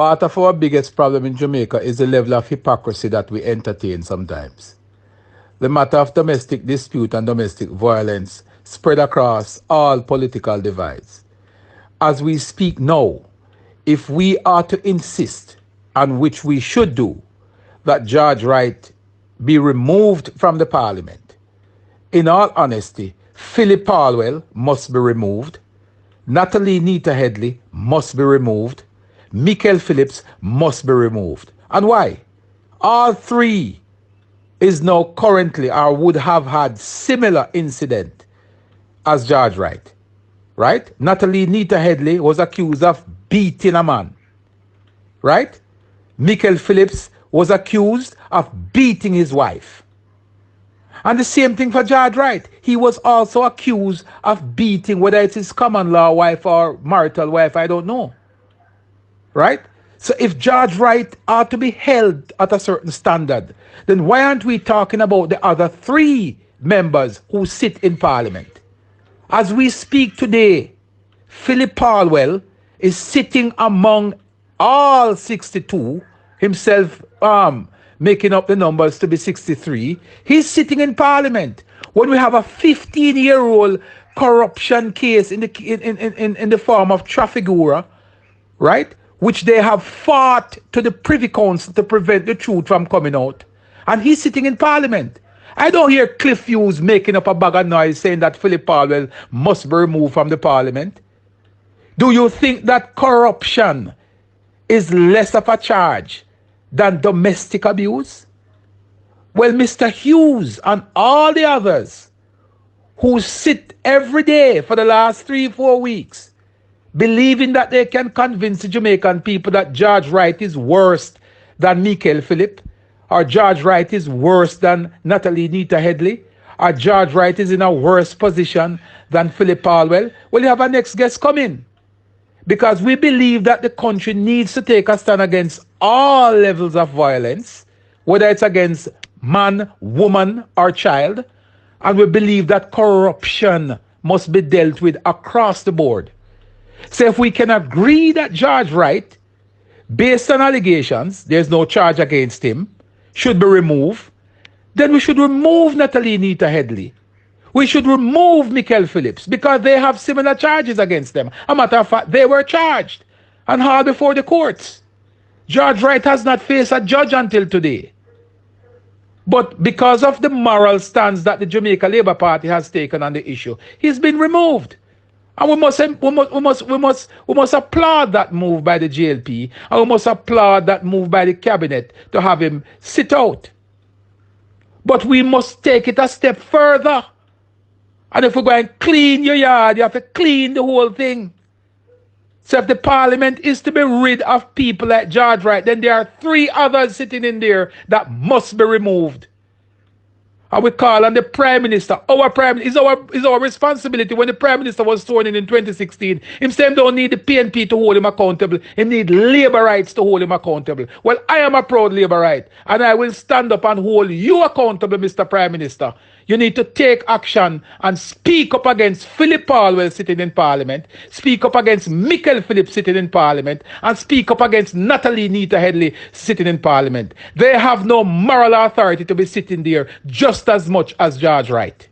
Part of our biggest problem in Jamaica is the level of hypocrisy that we entertain sometimes. The matter of domestic dispute and domestic violence spread across all political divides. As we speak now, if we are to insist, and which we should do, that George Wright be removed from the parliament, in all honesty, Philip Palwell must be removed, Natalie Nita Headley must be removed, Michael Phillips must be removed. And why? All three is now currently or would have had similar incident as George Wright. Right? Natalie Nita Headley was accused of beating a man. Right? Michael Phillips was accused of beating his wife. And the same thing for George Wright. He was also accused of beating, whether it's his common law wife or marital wife, I don't know. Right? So if George Wright are to be held at a certain standard, then why aren't we talking about the other three members who sit in parliament? As we speak today, Philip Palwell is sitting among all 62, himself making up the numbers to be 63. He's sitting in parliament when we have a 15-year-old corruption case in the form of Trafigura, right? Which they have fought to the Privy Council to prevent the truth from coming out. And he's sitting in parliament. I don't hear Cliff Hughes making up a bag of noise saying that Philip Palwell must be removed from the parliament. Do you think that corruption is less of a charge than domestic abuse? Well, Mr. Hughes and all the others who sit every day for the last 3-4 weeks believing that they can convince the Jamaican people that George Wright is worse than Michael Phillip, or George Wright is worse than Natalie Nita Headley, or George Wright is in a worse position than Philip Palwell, well, you have our next guest coming. Because we believe that the country needs to take a stand against all levels of violence, whether it's against man, woman, or child. And we believe that corruption must be dealt with across the board. So if we can agree that George Wright, based on allegations, there's no charge against him, should be removed, then we should remove Natalie Nita Headley. We should remove Michael Phillips because they have similar charges against them. A matter of fact, they were charged and hauled before the courts. George Wright has not faced a judge until today. But because of the moral stance that the Jamaica Labour Party has taken on the issue, he's been removed. And we must applaud that move by the JLP, and we must applaud that move by the cabinet to have him sit out. But we must take it a step further. And if we're going to clean your yard, you have to clean the whole thing. So if the parliament is to be rid of people like George Wright, then there are 3 others sitting in there that must be removed. And we call on the Prime Minister. Our Prime Minister is our responsibility. When the Prime Minister was sworn in 2016, him saying don't need the PNP to hold him accountable. He need Labour rights to hold him accountable. Well, I am a proud Labour right, and I will stand up and hold you accountable, Mr. Prime Minister. You need to take action and speak up against Philip Palwell sitting in Parliament, speak up against Michael Phillips sitting in Parliament, and speak up against Natalie Nita Headley sitting in Parliament. They have no moral authority to be sitting there just as much as George Wright.